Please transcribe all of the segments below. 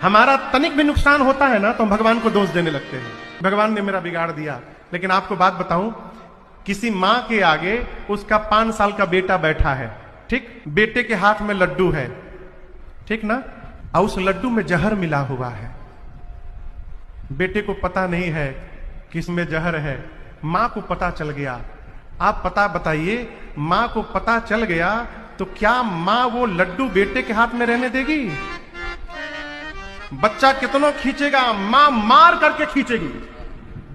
हमारा तनिक भी नुकसान होता है ना तो हम भगवान को दोष देने लगते हैं, भगवान ने मेरा बिगाड़ दिया। लेकिन आपको बात बताऊं, किसी माँ के आगे उसका 5 साल का बेटा बैठा है, ठीक, बेटे के हाथ में लड्डू है, ठीक ना, और उस लड्डू में जहर मिला हुआ है। बेटे को पता नहीं है कि इसमें जहर है, माँ को पता चल गया। आप पता बताइए, माँ को पता चल गया तो क्या माँ वो लड्डू बेटे के हाथ में रहने देगी? बच्चा कितना खींचेगा, माँ मार करके खींचेगी,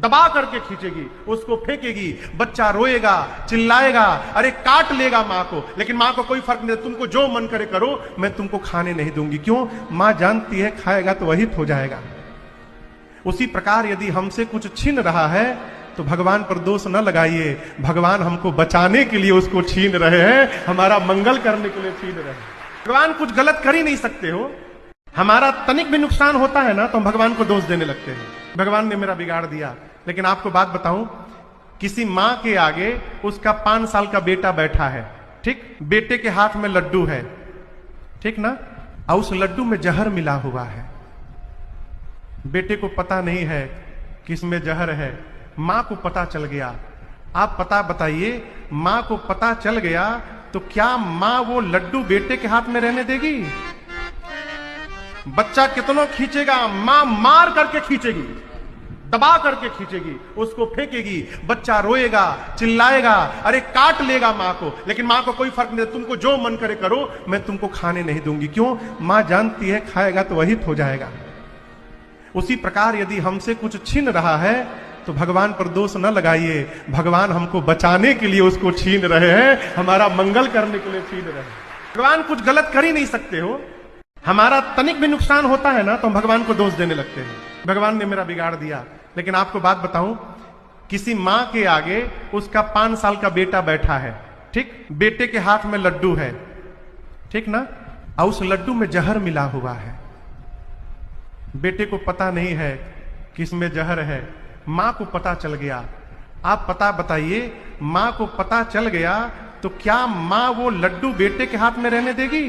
दबा करके खींचेगी, उसको फेंकेगी, बच्चा रोएगा, चिल्लाएगा, अरे काट लेगा माँ को, लेकिन माँ को कोई फर्क नहीं, तुमको जो मन करे करो, मैं तुमको खाने नहीं दूंगी। क्यों? माँ जानती है खाएगा तो वही हो जाएगा। उसी प्रकार यदि हमसे कुछ छीन रहा है तो भगवान पर दोष न लगाइए, भगवान हमको बचाने के लिए उसको छीन रहे हैं, हमारा मंगल करने के लिए छीन रहे हैं। भगवान कुछ गलत कर ही नहीं सकते हो। हमारा तनिक भी नुकसान होता है ना तो हम भगवान को दोष देने लगते हैं, भगवान ने मेरा बिगाड़ दिया। लेकिन आपको बात बताऊं, किसी माँ के आगे उसका 5 साल का बेटा बैठा है, ठीक, बेटे के हाथ में लड्डू है, ठीक ना, और उस लड्डू में जहर मिला हुआ है। बेटे को पता नहीं है कि इसमें जहर है, माँ को पता चल गया। आप पता बताइए, माँ को पता चल गया तो क्या माँ वो लड्डू बेटे के हाथ में रहने देगी? बच्चा कितना खींचेगा, माँ मार करके खींचेगी, दबा करके खींचेगी, उसको फेंकेगी, बच्चा रोएगा, चिल्लाएगा, अरे काट लेगा माँ को, लेकिन माँ को कोई फर्क नहीं, तुमको जो मन करे करो, मैं तुमको खाने नहीं दूंगी। क्यों? माँ जानती है खाएगा तो वही हो जाएगा। उसी प्रकार यदि हमसे कुछ छीन रहा है तो भगवान पर दोष न लगाइए, भगवान हमको बचाने के लिए उसको छीन रहे हैं, हमारा मंगल करने के लिए छीन रहे हैं। भगवान कुछ गलत कर ही नहीं सकते हो। हमारा तनिक भी नुकसान होता है ना तो हम भगवान को दोष देने लगते हैं, भगवान ने मेरा बिगाड़ दिया। लेकिन आपको बात बताऊं, किसी माँ के आगे उसका 5 साल का बेटा बैठा है, ठीक, बेटे के हाथ में लड्डू है, ठीक ना, और उस लड्डू में जहर मिला हुआ है। बेटे को पता नहीं है कि इसमें जहर है, माँ को पता चल गया। आप पता बताइए, माँ को पता चल गया तो क्या माँ वो लड्डू बेटे के हाथ में रहने देगी?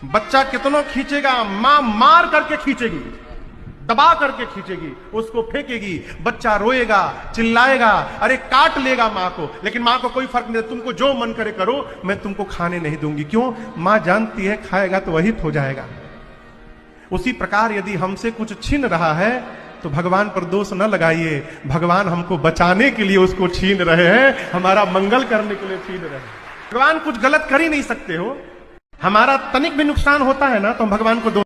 बच्चा कितना खींचेगा, माँ मार करके खींचेगी, दबा करके खींचेगी, उसको फेंकेगी, बच्चा रोएगा, चिल्लाएगा, अरे काट लेगा माँ को, लेकिन माँ को कोई फर्क नहीं, तुमको जो मन करे करो, मैं तुमको खाने नहीं दूंगी। क्यों? माँ जानती है खाएगा तो वही हो जाएगा। उसी प्रकार यदि हमसे कुछ छीन रहा है तो भगवान पर दोष न लगाइए, भगवान हमको बचाने के लिए उसको छीन रहे हैं, हमारा मंगल करने के लिए छीन रहे हैं। भगवान कुछ गलत कर ही नहीं सकते हो। हमारा तनिक भी नुकसान होता है ना तो हम भगवान को दोष